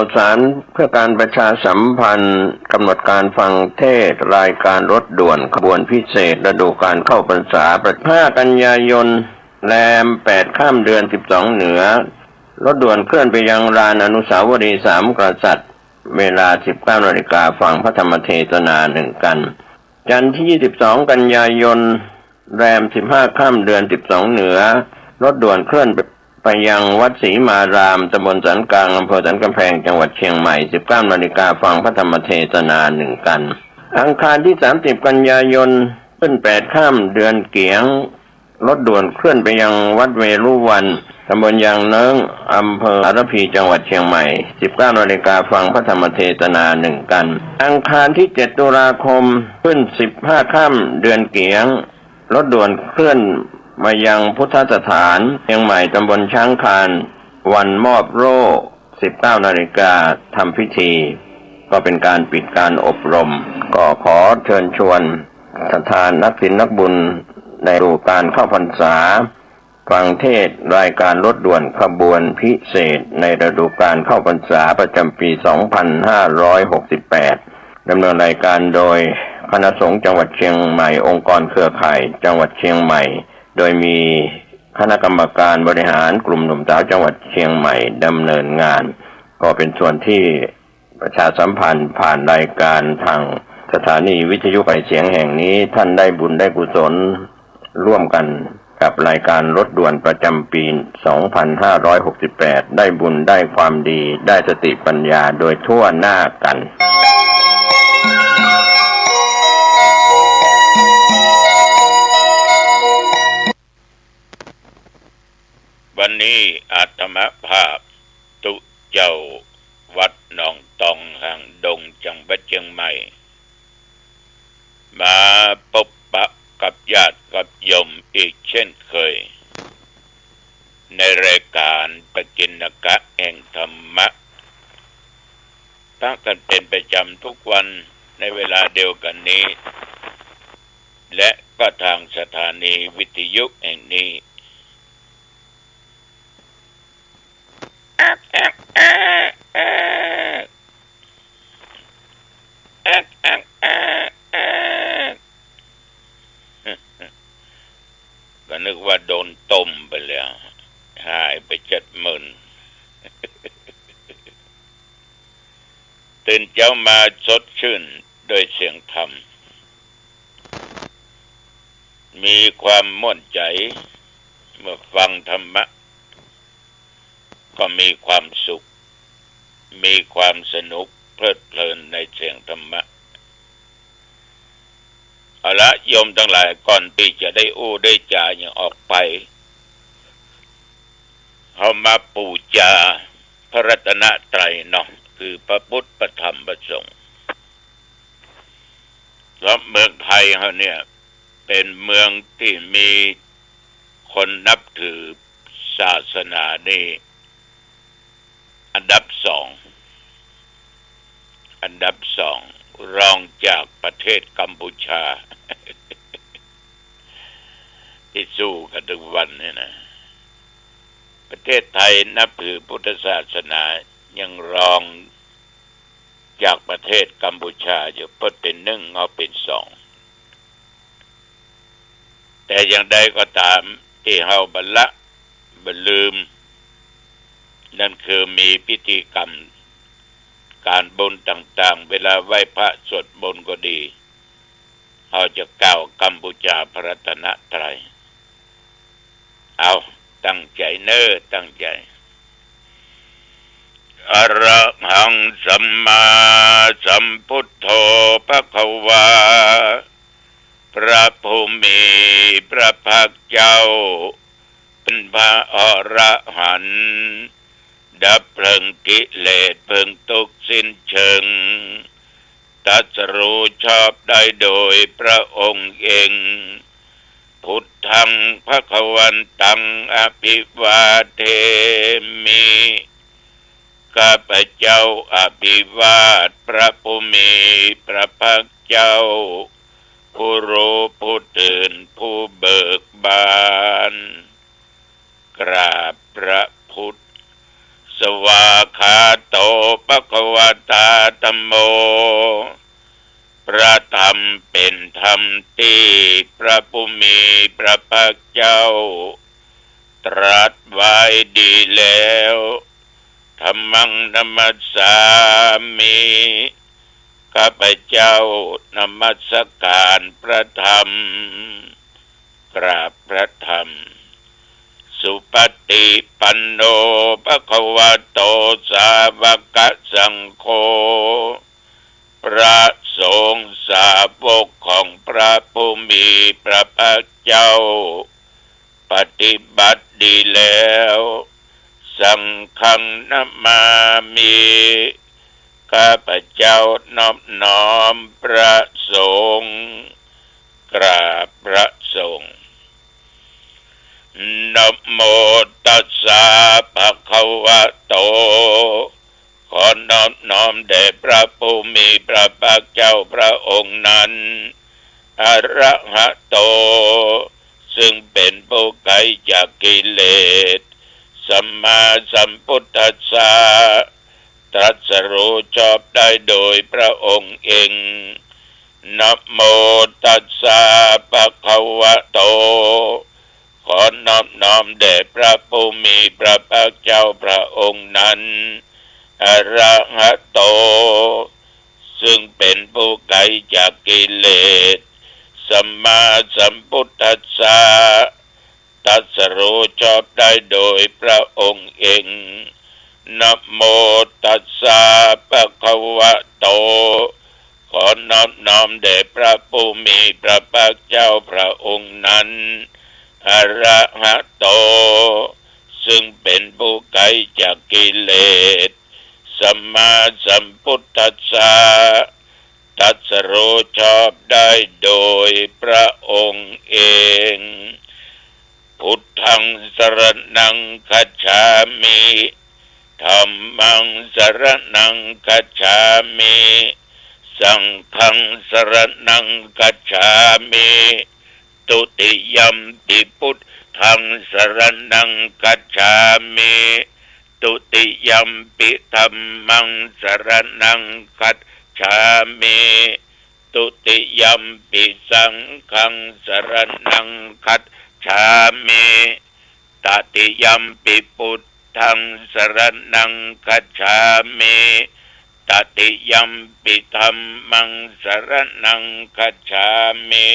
าวสารเพื่อการประชาสัมพันธ์กำหนดการฟังเทศน์รายการรถด่วนขบวนพิเศษฤดูกาลเข้าพรรษา5 กันยายนแรม8 ค่ำเดือน12เหนือรถด่วนเคลื่อนไปยังลานอนุสาวรีย์3 กษัตริย์เวลา 19 นาฬิกาฟังพระธรรมเทศนา1 กันจันทร์ที่22 กันยายนแรม15 ค่ำเดือน12เหนือรถด่วนเคลื่อนไปยังวัดศรีมารามตำบลสันกลางอำเภอสันกำแพงจังหวัดเชียงใหม่ 19 นาฬิกาฟังพระธรรมเทศนา1 กันอังคารที่30 กันยายนขึ้น8 ค่ำเดือนเกียงรถด่วนเคลื่อนไปยังวัดเวรุวันตำบลยางเนิ้งอำเภอสารพีจังหวัดเชียงใหม่ 19 นาฬิกาฟังพระธรรมเทศนา1 กันอังคารที่7 ตุลาคมขึ้น15 ค่ำเดือนเกียงรถด่วนเคลื่อนมายังพุทธสถานเชียงใหม่ตำบลช้างคานวันมอบโล่ 19 นาฬิกาทำพิธีก็เป็นการปิดการอบรมก็ขอเชิญชวนศรัทธานักศีลนักบุญในฤดูกาลเข้าพรรษาฟังเทศน์รายการรถด่วนขบวนพิเศษในฤดูกาลเข้าพรรษาประจำปี 2568 ดำเนินรายการโดยคณะสงฆ์จังหวัดเชียงใหม่องค์กรเครือข่ายจังหวัดเชียงใหม่โดยมีคณะกรรมการบริหารกลุ่มหนุ่มสาวจังหวัดเชียงใหม่ดำเนินงานก็เป็นส่วนที่ประชาสัมพันธ์ผ่านรายการทางสถานีวิทยุกระจายเสียงแห่งนี้ท่านได้บุญได้กุศลร่วมกันกับรายการรถด่วนประจำปี 2568 ได้บุญได้ความดีได้สติปัญญาโดยทั่วหน้ากันวันนี้อาตมาภาพตุเจ้าวัดหนองตองห่างดงจังหวัดเชียงใหม่มาพบปะกับญาติกับโยมอีกเช่นเคยในรายการปกิณกะแห่งธรรมะตั้งกันเป็นประจำทุกวันในเวลาเดียวกันนี้และก็ทางสถานีวิทยุแห่งนี้ก็นึกว่าโดนต้มไปแล้วหายไป70,000ตื่นเช้ามาสดชื่นโดยเสียงธรรมมีความม่วนใจเมื่อฟังธรรมะก็มีความสุขมีความสนุกเพลิดเพลินในเสียงธรรมะเอาละโยมทั้งหลายก่อนที่จะได้ได้จาอย่างออกไปเอามาปูจาพระรัตนตรัยเนาะคือพระพุทธพระธรรมพระสงฆ์เพราะเมืองไทยเขาเนี่ยเป็นเมืองที่มีคนนับถือศาสนานี่อันดับสองรองจากประเทศกัมพูชา ที่สู้กันทุกวันนี่นะประเทศไทยนับถือพุทธศาสนายังรองจากประเทศกัมพูชาอยู่เพิ่มเป็น1เอาเป็น2แต่อย่างใดก็ตามที่เฮาบัลละบ่ลืมนั่นคือมีพิธีกรรมการบุญต่างๆเวลาไหว้พระสวดมนต์ก็ดีเราจะกล่าวกัมพูชาพระรัตนตรัยเอาตั้งใจตั้งใจอะระหังสัมมาสัมพุทโธภควาพระผู้มีพระภาคเจ้าเป็นพระอรหันต์ดับเพลิงกิเลสเพลิงทุกข์สิ้นเชิงตรัสรู้ชอบได้โดยพระองค์เองพุทธังภควันตังอภิวาเทมิข้าพเจ้าอภิวาทพระผู้มีพระภาคเจ้าผู้รู้ผู้ตื่นผู้เบิกบานกราบพระพุทธสวากขาโตภ ระผู้มีพระภาคเจ้าตรัสไว้ดีแล้วธัมมังนัมมัสสามิข้าพเจ้านมัสการพระธรรมกราบพระธรรมสุปฏิปันโนภควโตสาวกสังโฆพระสงฆ์สาวกของพระผู้มีพระภาคเจ้าปฏิบัติดีแล้วสังฆังนัมมามิข้าพเจ้านอบน้อมพระสงฆ์กราบพระสงฆ์นะโมตัสสะภะคะวะโตขอนอบน้อมแด่พระผู้มีพระภาคเจ้าพระองค์นั้นอะระหะโตซึ่งเป็นผู้ไกลจากกิเลสสัมมาสัมพุทธัสสะตรัสรู้ชอบได้โดยพระองค์เองนะโมตัสสะภะคะวะโตขอนอบน้อมแด่พระผู้มีพระภาคเจ้าพระองค์นั้นอะระหะโตซึ่งเป็นผู้ไกลจากกิเลสสัมมาสัมพุทธัสสะตรัสรู้ชอบได้โดยพระองค์เองนะโมตัสสะภะคะวะโตขอนอบน้อมแด่พระผู้มีพระภาคเจ้าพระองค์นั้นอะระหะโตซึ่งเป็นผู้ไกลจากกิเลสสัมมาสัมพุทธัสสะตรัสรู้ชอบได้โดยพระองค์เองพุทธังสรณังคัจฉามิธัมมังสรณังคัจฉามิสังฆังสรณังคัจฉามิตุติยัมปิพุทธังสรณังคัจฉามิตุติยัมปิธัมมังสรณังคัจฉามิตุติยัมปิสังฆังสรณังคัจฉามิตติยัมปิพุทธังสรณังคัจฉามิตติยัมปิธัมมังสรณังคัจฉามิ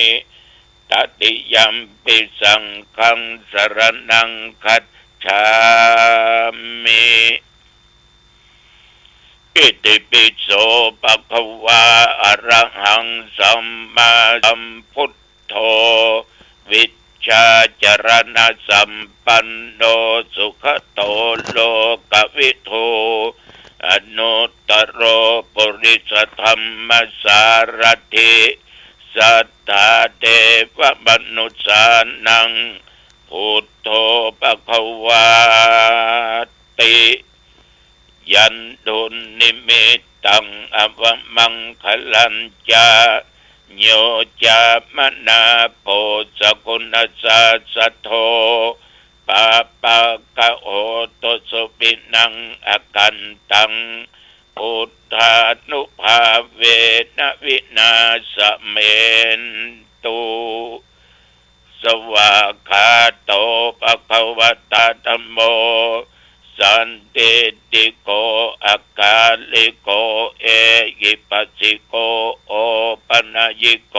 ตติยัมปิสังฆังสรณังคัจฉามิอิติปิโสภะคะวะอะระหังสัมมาสัมพุทโธวิชชาจรณะสัมปันโนสุขโตโลกวิทูอนุตตโรปุริสธรรมสารถิสัทธาเทวมนุษสานังพุทโธภควาติยันตุนิมิตตังอวมังคลัญจาโยจามนาโพสกุณสัสสโทปาปะกะโอโตสุปินังอกันตังพุทธานุภาเวนะวินาสเมนตุสวากขาโตภควตาธัมโมสันติติโกอาการลิโกเอหิปัสสิโกโอปัญญิโก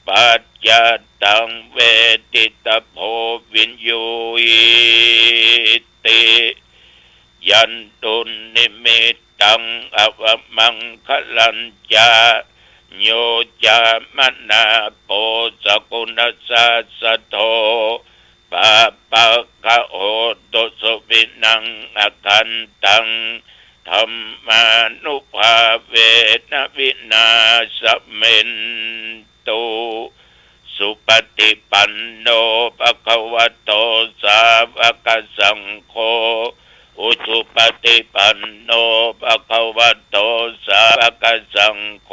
ปัจจตังเวทิตาโพวินยูอิติยันตุนิมิตตังอวมังคลัญจาโยจามนาโพสกุณสัสสโทปาปะกะโอโตสุวินังอกันตังธัมมานุภาเวนะวินาสเมนตุสุปฏิปันโนภควโตสาวกสังโฆอุชุปฏิปันโนภควโตสาวกสังโฆ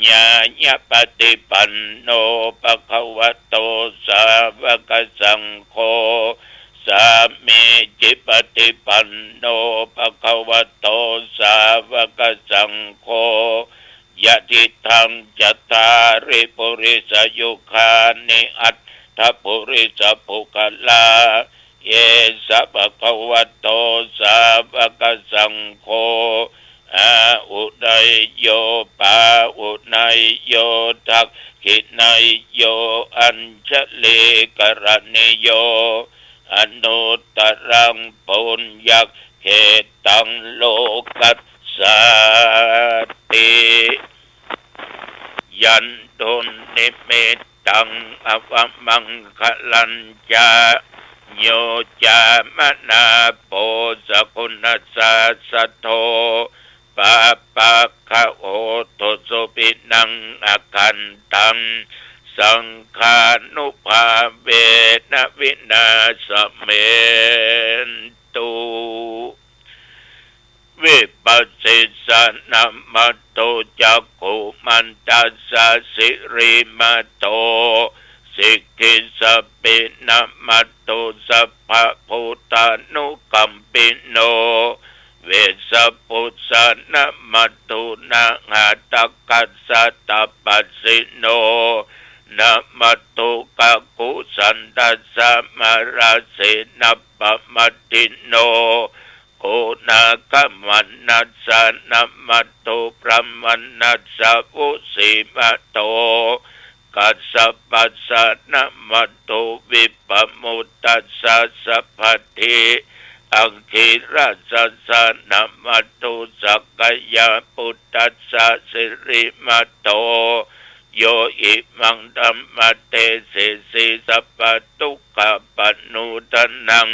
ญาญปฏิปันโนภควโตสาวกสังโฆสามีจิปฏิปันโนภควโตสาวกสังโฆ ยะทิทังจัตตาริปุริสยุคานิอัตถปุริสปุคลาเยสัพพะวะโตสาวกสังโฆอาอุนัยโยปาอุนัยโยทักขินัยโยอัญชลีกรณิโยอนุตตรังปุญญเขตังโลกัสสติยันตุนิมิตตังอวมังคลัญจาโยจามนาโปสกุณสัสสะโทปะปะคะโอตุสุปินังอคันตังสังฆานุภาเวนะวินาศเมนตุวิปัสสิสนามัตโตจักขุมันตัสสะสิริมัตโตสิกขิสปินามัตโตสัพพะพุทธานุกัมปิโนเวสปุสสนามัตโตนะหะตะกัสสะตะปัสสิโนนะมัตโตกะกุสันตัสสะมาราเสนะปะมัตติโนโกนาคัมมันัสสะนะมัตโตพระมันัสสะวุสิมัตโตกัสสะปัสสะนะมัตโตวิปมุตตัสสะสัพพทิอังคิราสัสสะนะมัตโตสักกายปุตตัสสะสิริมัตโตโยอิมังธัมมะเตสิสิสัพพทุกขปนุตนัง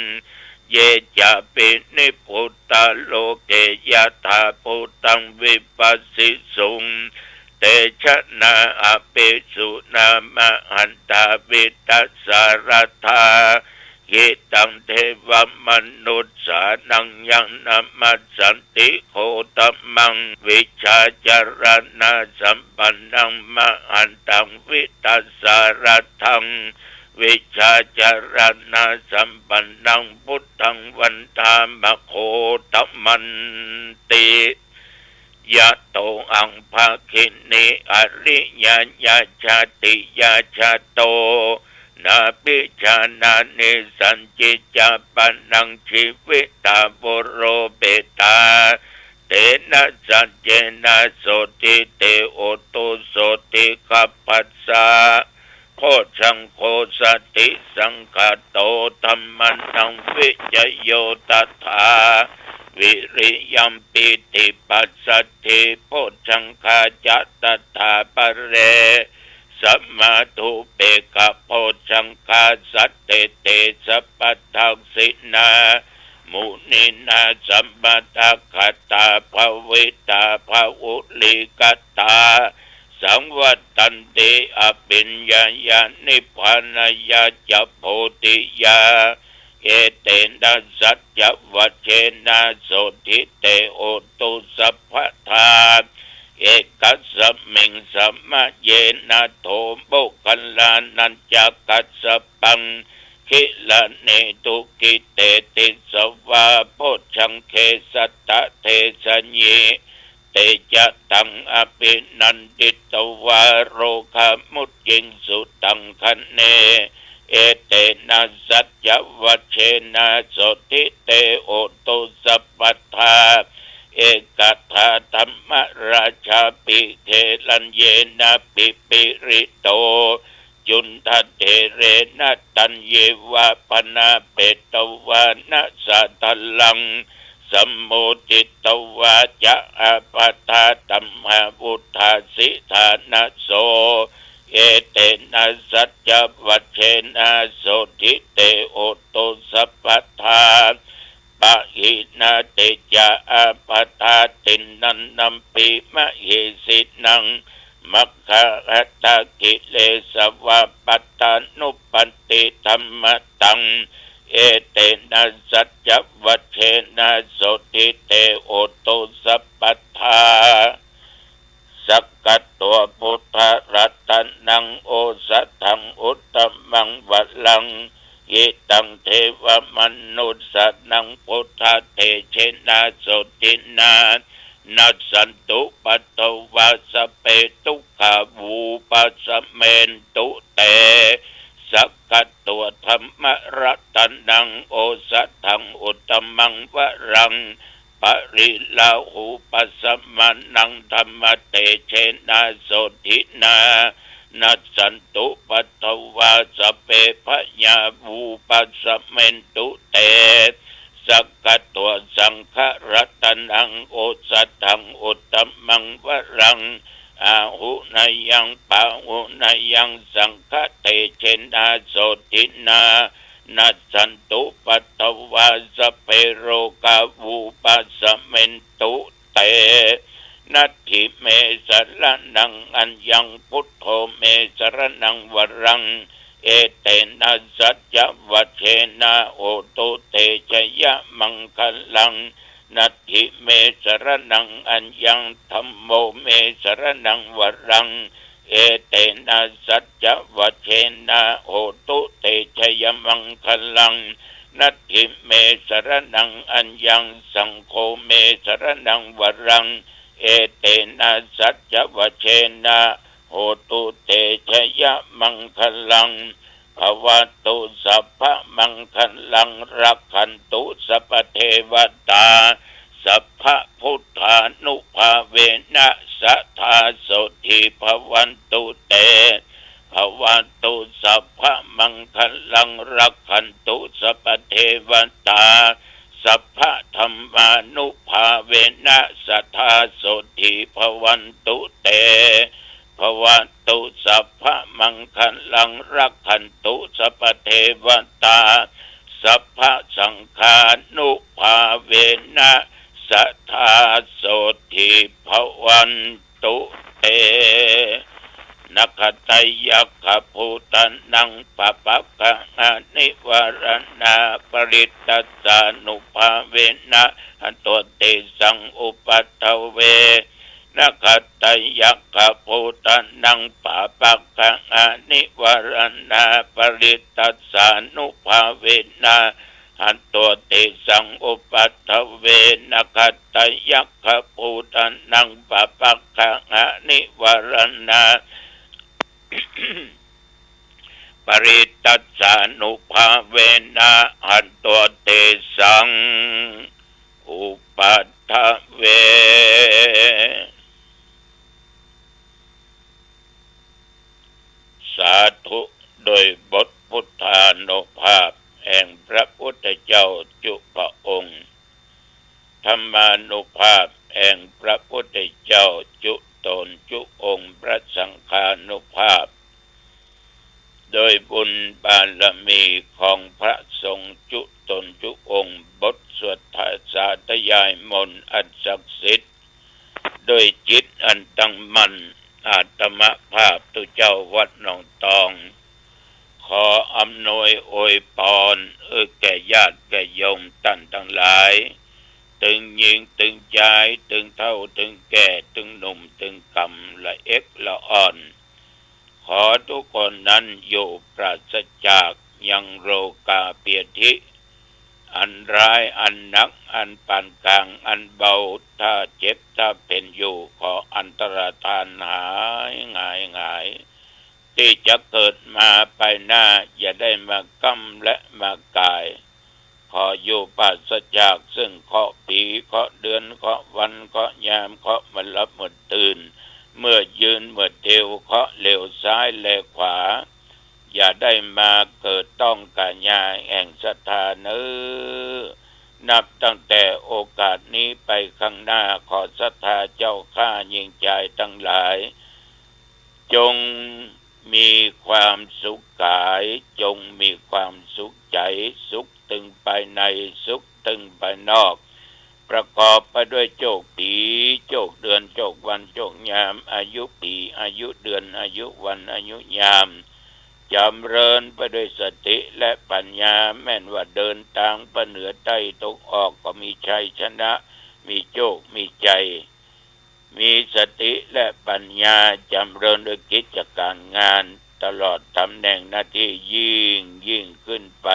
เยจะปินิพุตตะโลเกยะถาพุตังวิปัสสิสุงเตชะนาอภิสุนามะหันตาวิตัสสารธาหิตังเทวมนุษสานังยังนามัสสันติโคตมังวิชาจารณะสัมปันนังมหันตังวิตัสสารทังวิชาจารณะสัมปันนังพุทธังวันธามะโคตมันติยะโตอังภาคินิอริยญาชาติยาชาโตนาปิชานานิสันจิจาปนังชีวิตาบุโรเปตาเตนะสัจเจนะโสติเตโอตุโสติกัปปัสสะโคชังโคสติสังฆโตธัมมันังวิจโยตัทธาวิริยัมปิติปัสสติโพชังคาจัตตาปะเรสัมมาทุเปกะโพชังคาสัตเตเตสัพพทักษินามุนินาสัมปทาคตาภวิตาภวุลิกตาสังวัตตันติอภิญญาญาณิพพานายาจะโพธิยาเอเตนะสัจจวัชเชนะโสทิเตโอตุสัพพทาเอกัสสมิงสัมมาเยนะโทบุคัลลานันจักกัสสปังคิลเนตุกิเตติสวาโพชังเคสัตตะเทสัญเยเตจะตังอภินันติตวาโรคามุตยิงสุตังคันเนเอเตนะสัจจวัชเชนะโสติเตโอตุสัพพทาเอกัตถาธรรมราชาปิเทลัญเยนะปิปิริโตจุนทเทเรนะตัญเยวะปนาเปตวานะสัตลังสัมโมทิตวาจะอาปาทาตัมหาวุธาสิธานะโสเอเตนะสัจจวัชเชนะโสทิเตโอตุสัพพทาปะหินาเตจะอาปาทาตินนันนัมปิมะเหสินังมัคคะอัตตะกิเลสวะปัตตานุปันติธรรมตังเอเตนะสัจจวัชเชนะโสติเตโอตุสัพพทาสักกัตตัวพุทธรัตนังโอสัตถังอุตตมังวัลลังยิตังเทวมนุสสนังพุทธเทเชนะโสตินา นัสสันตุปัตตวาสเปตุขาวูปัสเมนตุเตสักกัตตัวธรรมรัตนังโอสัตถังอุตตมังวรังปริลาหูปัสมานังธรรมเตเชนะโสทินานัสสันตุปัตตวาสเปพญาวูปัสเมนตุเตสักกัตตัวสังฆรัตนังโอสัตถังอุตตมังวรังอาหุนายังปะหุนายังสังฆเตเชนะโสทินานัสสันตุปัตตวาสเปโรกาวูปัสเมนตุเตนัตถิเมสรนังอัญญังพุทโธเมสรนังวรังเอเตนะสัจจวัชเชนะโอตุเตชยมังคลังนัตถิเมสรนังอัญญังธัมโมเมสรนังวรังเอเตนะสัจจวัชเชนะโอตุเตชยมังคลังนัตถิเมสรนังอัญญังสังโฆเมสรนังวรังเอเตนะสัจจวัชเชนะโหตุเตชยมังคลังภวตุสัพพะมังคลังรักขันตุสัพพเทวตาสัพพะพุทธานุภาเวนะสัทธาโสทิภวันตุเตภวตุสัพพะมังคลังรักขันตุสัพพเทวตาสัพพะธรรมานุภาเวนะสัทธาโสทิภวันตุเตภวตุสัพพะมังคลังรักขันตุสัพพเทวตาสัพพะสังฆานุภาเวนะสัทธาโสทิภวันตุเตนัคตยัคขภูตันนังปะปะกะอานิวรณาปริตตัสสานุภาเวนะอันโตติสังอุปัฏฐเวนัคตยัคขภูตันนังปะปะกะอานิวรณาปริตตัสสานุภาเวนะอันโตติสังอุปัฏฐเวนัคตยัคขภูตันนังปะปะกะอานิวรณาปริตตัสสานุภาเวนะอันโตติสังอุปัฏฐเวสาธุโดยบทพุทธานุภาพแห่งพระพุทธเจ้าจุพระองค์ธรรมานุภาพแห่งพระพุทธเจ้าจุตนจุองค์พระสังฆานุภาพโดยบุญบารมีของพระสงฆ์จุตนจุองค์บทสวดสาธยายมนต์อันศักดิ์สิทธิ์โดยจิตอันตั้งมั่นอาตมภาพตุเจ้าวัดหนองตองขออำนวยอวยพรแก่ญาติแก่โยมท่านทั้งหลายตึงหญิงตึงชายตึงเฒ่าตึงแก่ตึงหนุ่มตึงกำละเอ็กละอ่อนขอทุกคนนั้นอยู่ปราศจากยังโรคาเปียธิอันร้ายอันหนักอันปานกลางอันเบาถ้าเจ็บถ้าเป็นอยู่ขออันตรธานหายง่ายที่จะเกิดมาไปหน้าอย่าได้มากำและมากายขออยู่ปราศจากซึ่งเคราะห์ปีเคราะห์เดือนเคราะห์วันเคราะห์ยามเคราะห์มันรับหมดตื่นเมื่อยืนเมื่อเทวเคราะห์เหลวซ้ายและขวาอย่าได้มาเกิดต้องกาญาแห่งศรัทธาเนื้อนับตั้งแต่โอกาสนี้ไปข้างหน้าขอศรัทธาเจ้าข้ายิ่งใจทั้งหลายจงมีความสุขกายจงมีความสุขใจสุขตึงภายในสุขตึงภายนอกประกอบไปด้วยโชคปีโชคเดือนโชควันโชคยามอายุปีอายุเดือนอายุวันอายุยามจำเริญไปด้วยสติและปัญญาแม้นว่าเดินทางไปเหนือใต้ตกออกก็มีชัยชนะมีโชคมีใจมีสติและปัญญาจำเริญด้วยกิจการงานตลอดตำแหน่งหน้าที่ยิ่งขึ้นไป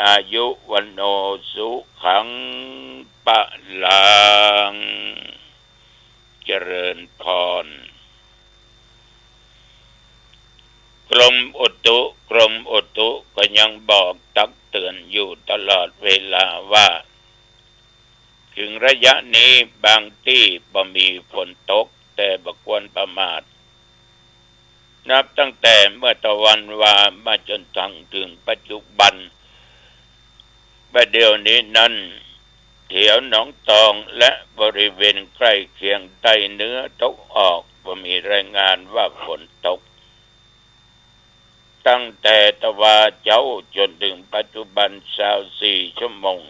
อายุวันโนสุขังปะลัง เจริญพรกรมอุตุก็ยังบอกตักเตือนอยู่ตลอดเวลาว่าถึงระยะนี้บางที่บ่มีฝนตกแต่บ่ควรประมาทนับตั้งแต่เมื่อตะวันวามาจนถึงปัจจุบันประเดี๋ยวนี้นั้นแถวหนองตองและบริเวณใกล้เคียงใต้เหนือตกออกบ่มีรายงานว่าฝนตกตั้งแต่ตะวันเจ้าจนถึงปัจจุบัน24 ชั่วโมง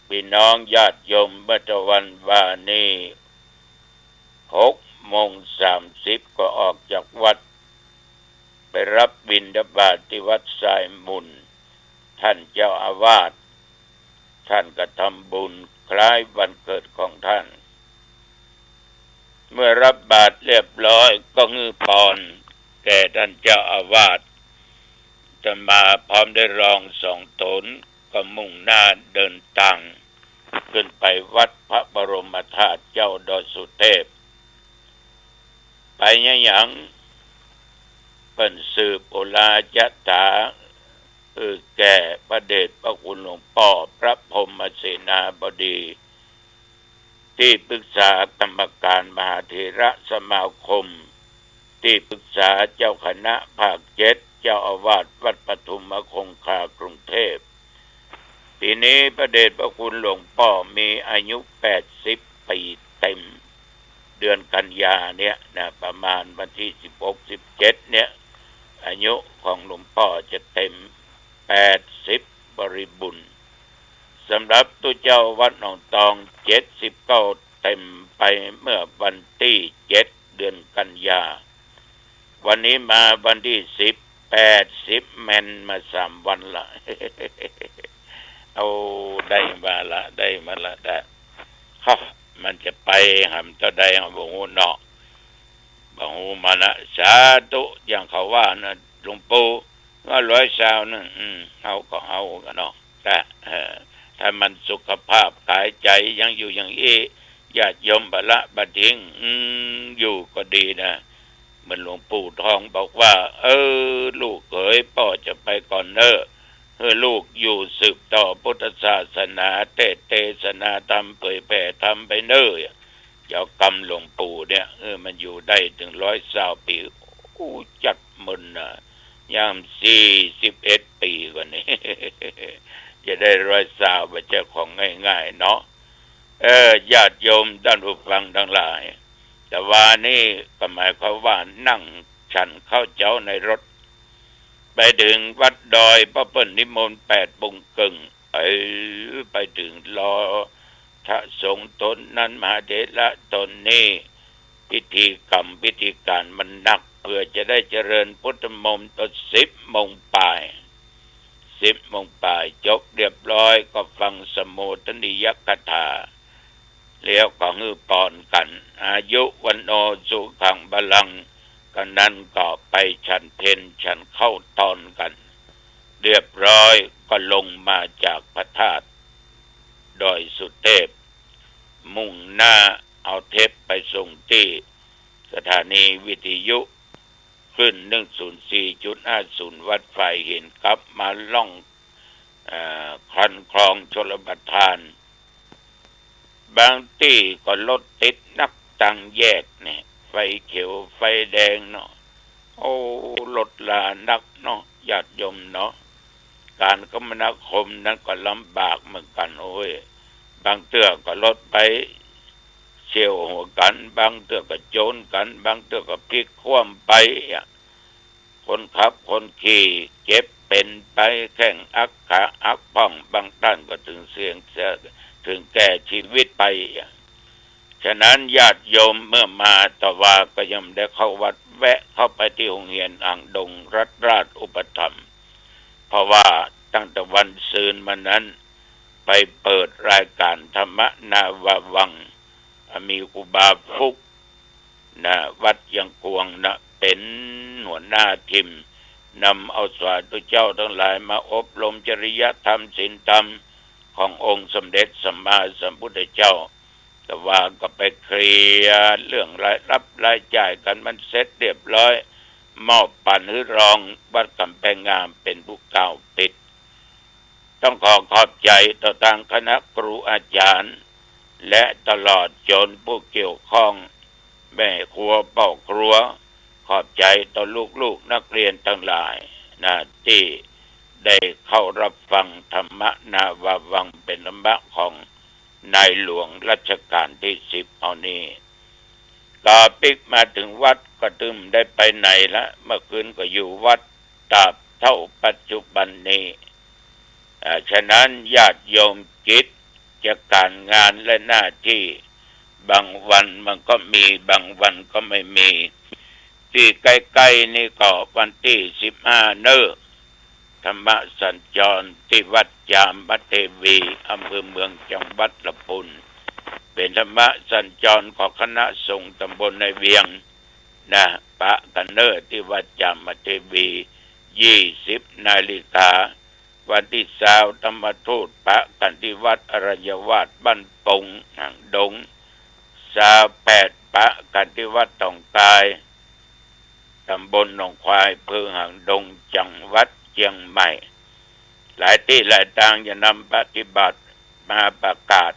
พี่น้องญาติโยมเมื่อตะวันวานี้6:30ก็ออกจากวัดไปรับบิณฑบาตที่วัดสายมุนท่านเจ้าอาวาสท่านก็ทำบุญคล้ายวันเกิดของท่านเมื่อรับบาตรเรียบร้อยก็งือปอนแก่ท่านเจ้าอาวาสจะมาพร้อมได้รอง2 ตนก็มุ่งหน้าเดินทางขึ้นไปวัดพระบรมธาตุเจ้าดอยสุเทพไปยังเปิ้นสืบโอลาจัตตาแก่พระเดชพระคุณหลวงพ่อพระพรหมเสนาบดีที่ปรึกษากรรมการมหาเถระสมาคมที่ปรึกษาเจ้าคณะภาค7เจ้าอาวาสวัดปทุมคงคากรุงเทพปีนี้พระเดชพระคุณหลวงพ่อมีอายุ80 ปีเต็มเดือนกันยาเนี่ยนะประมาณวันที่16-17เนี่ยอายุของหลวงพ่อจะเต็ม80บริบูรณ์สำหรับตัวเจ้าวัดหนองตอง79เต็มไปเมื่อวันที่7เดือนกันยาวันนี้มาวันที่10 80แม่นมา3 วันละ เอาได้มาละแต่มันจะไปหำเท่าใดบ่ฮู้เนาะบ่ฮู้มานะสาธุอย่างเขาว่านะหลวงปู่ว่า120นึงเอาก็เอากันเนาะแต่ถ้ามันสุขภาพกายใจยังอยู่อย่างญาติโยมบละบทิ้งอยู่ก็ดีนะเหมือนหลวงปู่ทองบอกว่าลูกเอ๋ยพ่อจะไปก่อนเด้อลูกอยู่สืบต่อพุทธศาสนาเทศนาธรรมเผยแผ่ธรรมไปเด้อเจ้ากรรมหลวงปู่เนี่ยมันอยู่ได้ถึง120 ปีจัดมึนน่ะยาม41 ปีกว่านี้ จะได้120บ่ใช่ของง่ายๆเนาะญาติโยมท่านผู้ฟังทั้งหลายแต่ว่านี่ก็หมายความว่านั่งฉันข้าวเจ้าในรถไปถึงวัดดอยพระเปิ้ลนิมนต์8:30ไปถึงรอพระสงฆ์ตนนั้นมหาเถระตนนี้พิธีการมันหนักเพื่อจะได้เจริญพุทธมนต์ตอน10 โมงปลายจบเรียบร้อยก็ฟังสโมทนิยกถาแล้วก็ฮือปอนกันอายุวันโนสุขังบาลังกันนั้นก็ไปฉันเพลฉันเข้าตอนกันเรียบร้อยก็ลงมาจากพระธาตุดอยสุเทพมุ่งหน้าเอาเทปไปส่งที่สถานีวิทยุขึ้น104.50วัดไฟเห็นกลับมาล่องคันคลองชลประทานบางที่ก็รถติดนักตังแยกเนี่ยไฟเขียวไฟแดงเนาะรถลานักเนาะญาติโยมเนาะการคมนาคมนั้นก็ลำบากเหมือนกันบางเตื้อก็รถไปเฉี่ยวหัวกันบางเตื้อก็โจรกันบางเตื้อก็พลิกคว่ำไปคนขับคนขี่เจ็บเป็นไปแข้งอักขาอักพ่องบางท่านก็ถึงถึงแก่ชีวิตไปฉะนั้นญาติโยมเมื่อมาตะวาก็ย่อมได้เข้าวัดแวะเข้าไปที่โรงเรียนอ่างดงรัตนราชอุปถัมภ์เพราะว่าตั้งแต่วันซืนมานั้นไปเปิดรายการธรรมนาวาวังมีครูบาฟุกนะวัดยังกวงนะเป็นหัวหน้าทีมนำเอาสาธุเจ้าทั้งหลายมาอบรมจริยธรรมศีลธรรมขององค์สมเด็จสัมมาสัมพุทธเจ้า แต่ว่าก็ไปเคลียร์เรื่องรายรับรายจ่ายกันมันเสร็จเรียบร้อยมอบปั่นหรือรองวัดกำแพงงามเป็นผู้กล่าวปิดต้องขอบใจต่อทางคณะครูอาจารย์และตลอดจนผู้เกี่ยวข้องแม่ครัวพ่อครัวขอบใจต่อลูกๆนักเรียนทั้งหลายนะที่ได้เข้ารับฟังธรรมนาวาวังเป็นธรรมะของในหลวงรัชกาลที่10เอานี้ต่อปิกมาถึงวัดก็ตึมได้ไปไหนละเมื่อคืนก็อยู่วัดตราบเท่าปัจจุบันนี้ฉะนั้นญาติโยมกิจจะการงานและหน้าที่บางวันมันก็มีบางวันก็ไม่มีที่ใกล้ๆนี่ก็วันที่15ธรรมะสัญจรที่วัดจามเทวีอำเภอเมืองจังหวัดลำพูนเป็นธรรมะสัญจรของคณะสงฆ์ตำบลในเวียงนะปะกันเนอที่วัดจามเทวี20 นาฬิกาวันที่20ธรรมทูตปะกันที่วัดอรัญญวาสบ้านปงหางดง28ปะกันที่วัดตองกายตำบลหนองควายอำเภอหางดงจังหวัดเชียงใหม่หลายที่หลายทางจะนำปฏิบัติมาประกาศ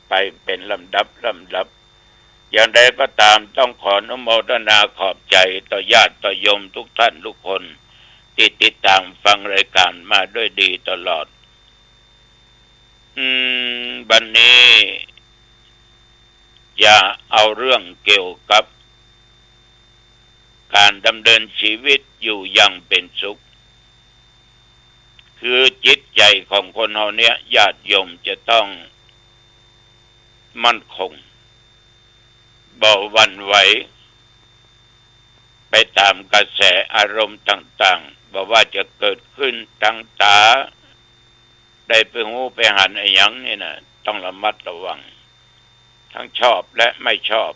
ไปเป็นลำดับอย่างใดก็ตามต้องขออนุโมทนาขอบใจต่อญาติต่อโยมทุกท่านทุกคนที่ติดตามฟังรายการมาด้วยดีตลอดวันนี้จะเอาเรื่องเกี่ยวกับการดำเนินชีวิตอยู่อย่างเป็นสุขคือจิตใจของคนเราเนี่ยญาติโยมจะต้องมั่นคงบ่หวั่นไหวไปตามกระแสอารมณ์ต่างๆบ่ว่าจะเกิดขึ้นทางตาได้ไปหูไปหันอะไรอย่างนี้นะต้องระมัดระวังทั้งชอบและไม่ชอบ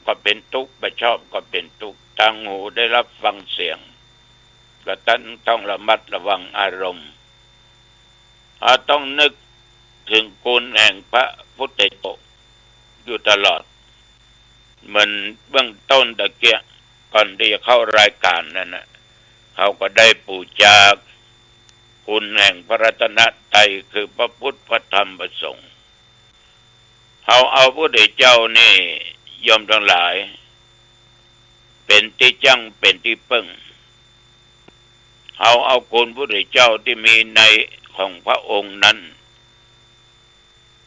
ก็เป็นทุกข์ไม่ชอบก็เป็นทุกข์ทางหูได้รับฟังเสียงก็ต้องระมัดระวังอารมณ์ต้องนึกถึงคุณแห่งพระพุทธเจ้าอยู่ตลอดเหมือนเบื้องต้นตะเกียก่อนที่จะเข้ารายการนั่นนะเขาก็ได้ปูจาคุณแห่งพระรัตนตรัยคือพระพุทธพระธรรมพระสงฆ์เขาเอาพระพุทธเจ้านี่ยอมทั้งหลายเป็นที่จังเป็นที่ปึ้งเอาคุณพระพุทธเจ้าที่มีในของพระองค์นั้น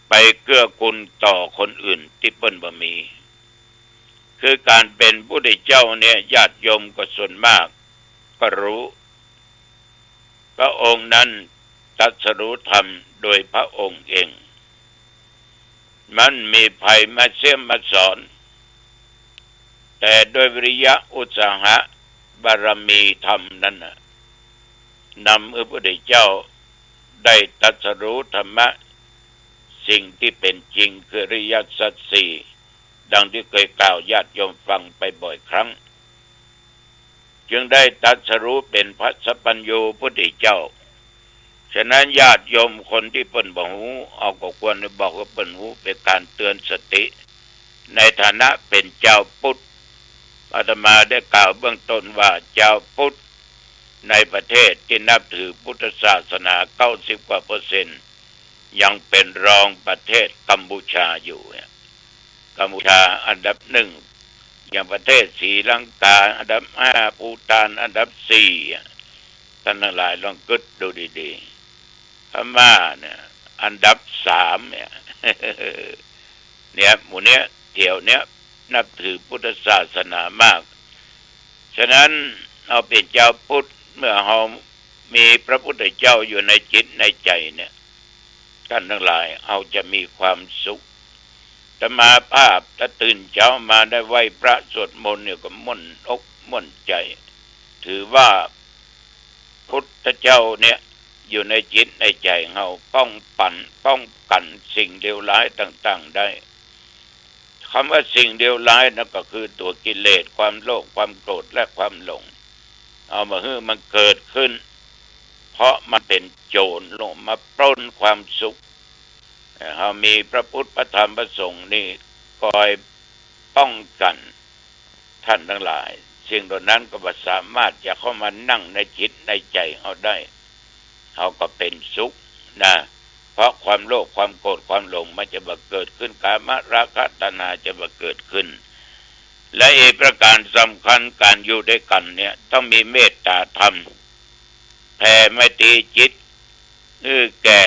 ไปเกื้อกูลต่อคนอื่นที่เปิ้นบ่มีคือการเป็นพระพุทธเจ้าเนี่ยญาติโยมก็ส่วนมากก็รู้พระองค์นั้นตรัสรู้ธรรมโดยพระองค์เองมันมีภัยมาเสี่ยมมาสอนแต่โดยวิริยะอุตสาหะบารมีธรรมนั้นนำพระพุทธเจ้าได้ตรัสรู้ธรรมะสิ่งที่เป็นจริงคืออริยสัจสี่ดังที่เคยกล่าวญาติโยมฟังไปบ่อยครั้งจึงได้ตรัสรู้เป็นพระสัพพัญญูพุทธเจ้าฉะนั้นญาติโยมคนที่เปิ้นบ่ฮู้เอาก็ควรบอกว่าเปิ้นฮู้เป็นการเตือนสติในฐานะเป็นเจ้าพุทธอาตมาได้กล่าวเบื้องต้นว่าเจ้าพุทธในประเทศที่นับถือพุทธศาสนา90 กว่า%ยังเป็นรองประเทศกัมพูชาอยู่กัมพูชาอันดับ1อย่างประเทศศรีลังกาอันดับ5ภูฏานอันดับ4ท่านทั้งหลายลองคิดดูดีๆพม่าเนี่ยอันดับ3เนี่ยหมู่เนี้ยเที่ยวเนี้ยนับถือพุทธศาสนามากฉะนั้นเอาเป็นเจ้าพุทธเมื่อเรามีพระพุทธเจ้าอยู่ในจิตในใจเนี่ยท่านทั้งหลายเอาจะมีความสุขแต่มาภาพถ้าตื่นเช้ามาได้ไหว้พระสวดมนต์เนี่ยก็ม่วนอกม่วนใจถือว่าพุทธเจ้าเนี่ยอยู่ในจิตในใจเราป้องกันสิ่งเลวร้ายต่างๆได้คำว่าสิ่งเลวร้ายนั่นก็คือตัวกิเลสความโลภความโกรธและความหลงเอามาให้มันเกิดขึ้นเพราะมันเป็นโจรลงมาปล้นความสุข เรามีพระพุทธพระธรรมพระสงฆ์นี่คอยป้องกันท่านทั้งหลายสิ่งเหล่านั้นก็สามารถจะเข้ามานั่งในจิตในใจเขาได้เขาก็เป็นสุขนะเพราะความโลภความโกรธความหลงมันจะบังเกิดขึ้นกามราคะตัณหาจะบังเกิดขึ้นและอีกประการสำคัญการอยู่ด้วยกันเนี่ยต้องมีเมตตาธรรมแผ่ไมตรีจิตแก่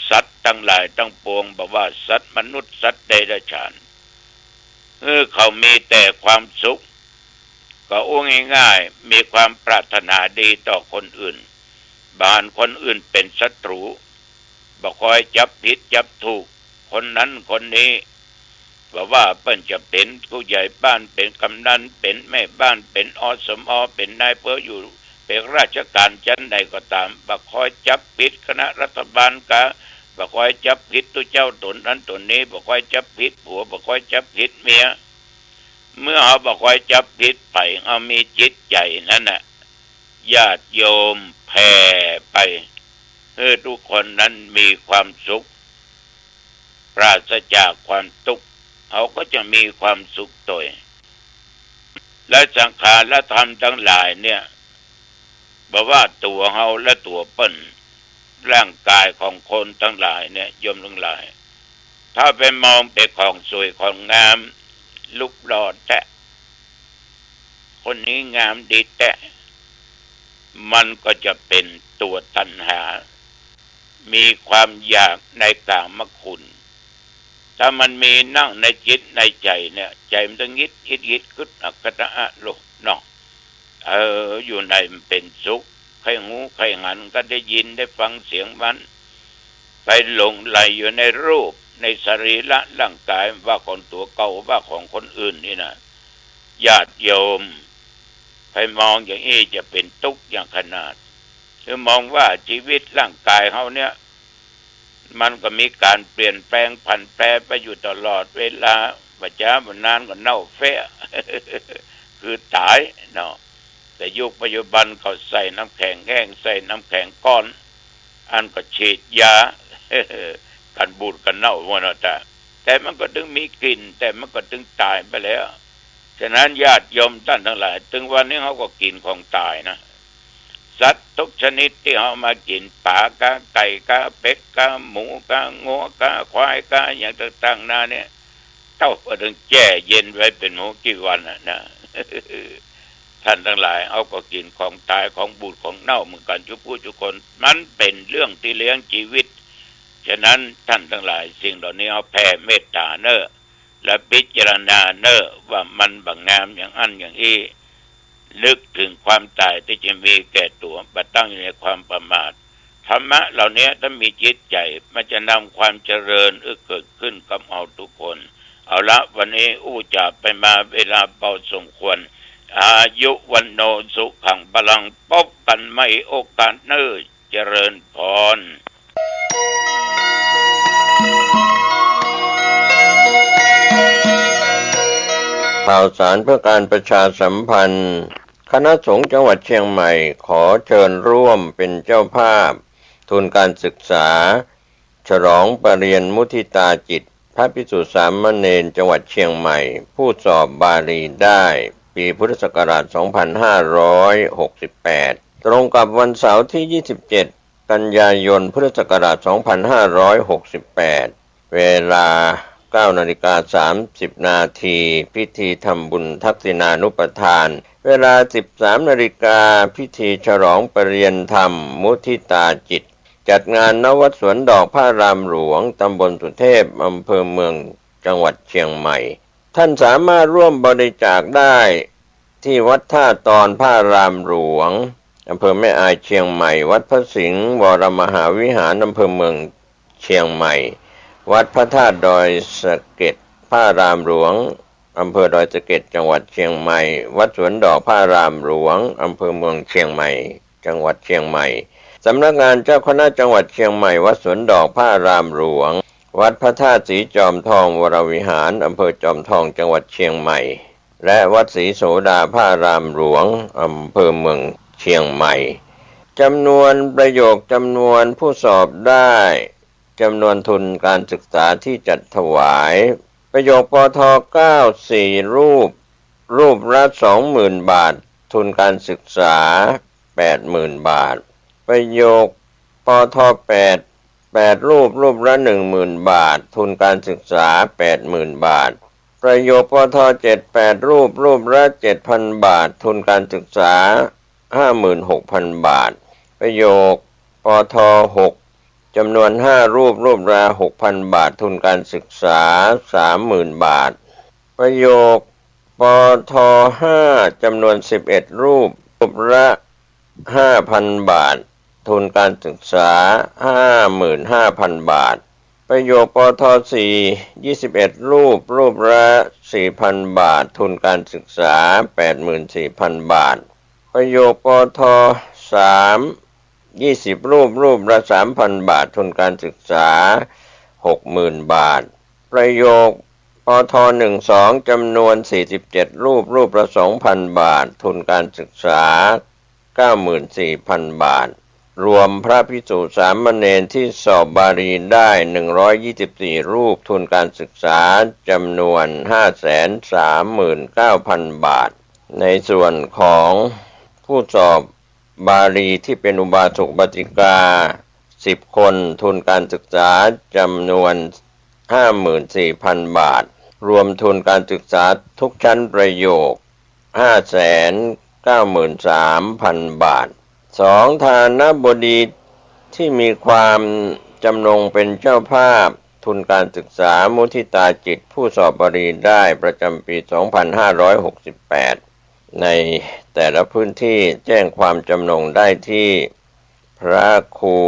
สัตว์ทั้งหลายทั้งปวงบอกว่าสัตว์มนุษย์สัตว์เดรัจฉานเขามีแต่ความสุขก็ง่ายๆมีความปรารถนาดีต่อคนอื่นบางคนอื่นเป็นศัตรูบ่คอยจับผิดจับถูกคนนั้นคนนี้บอกว่าเปิ้นจะเป็นผู้ใหญ่บ้านเป็นกำนันเป็นแม่บ้านเป็นอสมเป็นนายอำเภออยู่เป็นราชการชั้นใดก็ตามบ่คอยจับผิดคณะรัฐบาลกะบ่คอยจับผิดตัวเจ้าตนนั้นตนนี้บ่คอยจับผิดผัวบ่คอยจับผิดเมียเมื่อเขาบ่คอยจับผิดไปเขามีจิตใจนั่นน่ะญาติโยมแผ่ไปทุกคนนั้นมีความสุขปราศจากความทุกข์เขาก็จะมีความสุขตัวและสังขารและธรรมทั้งหลายเนี่ยบอกว่าตัวเขาและตัวเปิ้นร่างกายของคนทั้งหลายเนี่ยโยมทั้งหลายถ้าไปมองเป็นของสวยของงามลุกหล่อแตะคนนี้งามดีแตะมันก็จะเป็นตัวตัณหามีความอยากในกามคุณถ้ามันมีนั่งในจิตในใจเนี่ยใจมันจะงิดกึดอักตะโลเนาะอยู่ในมันเป็นสุขใครหูใครหันก็ได้ยินได้ฟังเสียงมันไปหลงไหลอยู่ในรูปในสรีระร่างกายว่าของตัวเก่าว่าของคนอื่นนี่นะญาติโยมไปมองอย่างนี้จะเป็นทุกข์อย่างขนาดคือมองว่าชีวิตร่างกายเขาเนี่ยมันก็มีการเปลี่ยนแปลงผันแปรไปอยู่ตลอดเวลาบัดช้าบัดนานก็เน่าเฟะ คือตายเนาะแต่ยุคปัจจุบันเขาใส่น้ำแข็งแห้งใส่น้ำแข็งก้อนอันก็ฉีดยา กันบูดกันเน่าหมดแต่มันก็ถึงมีกลิ่นแต่มันก็ถึงตายไปแล้วฉะนั้นญาติโยมท่านทั้งหลายถึงวันนี้เขาก็กินของตายนะสัตว์ทุกชนิดที่เขามากินปลากาไก่กาเป็ดกาหมูกางัวกาควายกาอย่างต่างๆนาเนี่ยเท่าก็ถึงแช่เย็นไว้เป็นหมูกี่วันนะ ท่านทั้งหลายเอาก็กินของตายของบูดของเน่าเหมือนกันทุกคนมันเป็นเรื่องที่เลี้ยงชีวิตฉะนั้นท่านทั้งหลายสิ่งเหล่านี้เอาแผ่เมตตาเนอะและพิจารณาเนอะว่ามันบังงามอย่างอันอย่างอี้นึกถึงความตายที่จะมีแก่ตัวบัดตั้งอยู่ในความประมาทธรรมะเหล่านี้ถ้ามีจิตใจมันจะนำความเจริญเกิดขึ้นกับเอาทุกคนเอาละวันนี้จะไปมาเวลาเบาสมควรอายุวันโนสุขังพลังพบกันไม่โอกาสเนอเจริญพรข่าวสารเพื่อการประชาสัมพันธ์คณะสงฆ์จังหวัดเชียงใหม่ขอเชิญร่วมเป็นเจ้าภาพทุนการศึกษาฉลองปริญญามุทิตาจิตพระภิกษุสามเณรจังหวัดเชียงใหม่ผู้สอบบาลีได้ปีพุทธศักราช 2568 ตรงกับวันเสาร์ที่ 27 กันยายน พุทธศักราช 2568 เวลา 9:30 นาทีพิธีทำบุญทักษิณานุปทานเวลา 13 นาฬิกาพิธีฉลองปริญญาธรรมมุทิตาจิตจัดงานณวัดสวนดอกพระรามหลวงตำบลสุเทพอำเภอเมืองจังหวัดเชียงใหม่ท่านสามารถร่วมบริจาคได้ที่วัดท่าตอนพระรามหลวงอำเภอแม่อายเชียงใหม่วัดพระสิงห์วรมหาวิหารอำเภอเมืองเชียงใหม่วัดพระธาตุดอยสะเก็ดพระรามหลวงอำเภอดอยสะเก็ดจังหวัดเชียงใหม่วัดสวนดอกพระรามหลวงอำเภอเมืองเชียงใหม่จังหวัดเชียงใหม่สำนักงานเจ้าคณะจังหวัดเชียงใหม่วัดสวนดอกพระรามหลวงวัดพระธาตุสีจอมทองวรวิหารอำเภอจอมทองจังหวัดเชียงใหม่และวัดศรีโสดาพระรามหลวงอำเภอเมืองเชียงใหม่จำนวนประโยคจำนวนผู้สอบได้ จำนวนทุนการศึกษาที่จัดถวายประโยคปท9 4รูปละ20,000 บาททุนการศึกษา 80,000 บาทประโยคปท8รูปละ 10,000 บาททุนการศึกษา 80,000 บาทประโยคปท7 8รูปละ 7,000 บาททุนการศึกษา 56,000 บาทประโยคปท6จำนวน5รูปละ 6,000 บาททุนการศึกษา 30,000 บาทประโยคปท5จำนวน11รูปละ 5,000 บาททุนการศึกษา 55,000 บาทประโยคปท4 21รูปละ 4,000 บาททุนการศึกษา 84,000 บาทประโยคปท3 20รูปละ 3,000 บาททุนการศึกษา 60,000 บาทประโยคปท12จำนวน47รูปละ 2,000 บาททุนการศึกษา 94,000 บาทรวมพระภิกษุสามเณรที่สอบบาลีได้124รูปทุนการศึกษาจำนวน 539,000 บาทในส่วนของผู้สอบบาลีที่เป็นอุบาสกอุบาสิกา10คนทุนการศึกษาจำนวน 54,000 บาทรวมทุนการศึกษาทุกชั้นประโยค 593,000 บาท2ทานบดีที่มีความจำนงเป็นเจ้าภาพทุนการศึกษามุทิตาจิตผู้สอบบาลีได้ประจำปี 2568 ในแต่ละพื้นที่แจ้งความจำนงได้ที่พระครู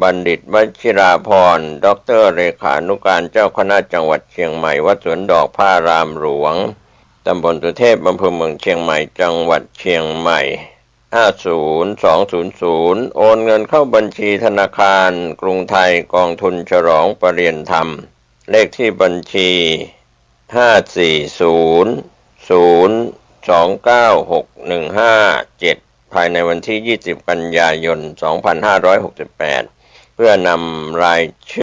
บัณฑิตวชิราภรณ์ด็อกเตอร์เลขานุการเจ้าคณะจังหวัดเชียงใหม่วัดสวนดอกพระอารามหลวงตำบลสุเทพอำเภอเมืองเชียงใหม่จังหวัดเชียงใหม่50200โอนเงินเข้าบัญชีธนาคารกรุงไทยกองทุนฉลองประเรียนธรรมเลขที่บัญชี540029615ภายในวันที่20 กันยายน 2568 เพื่อนำรายชื่อ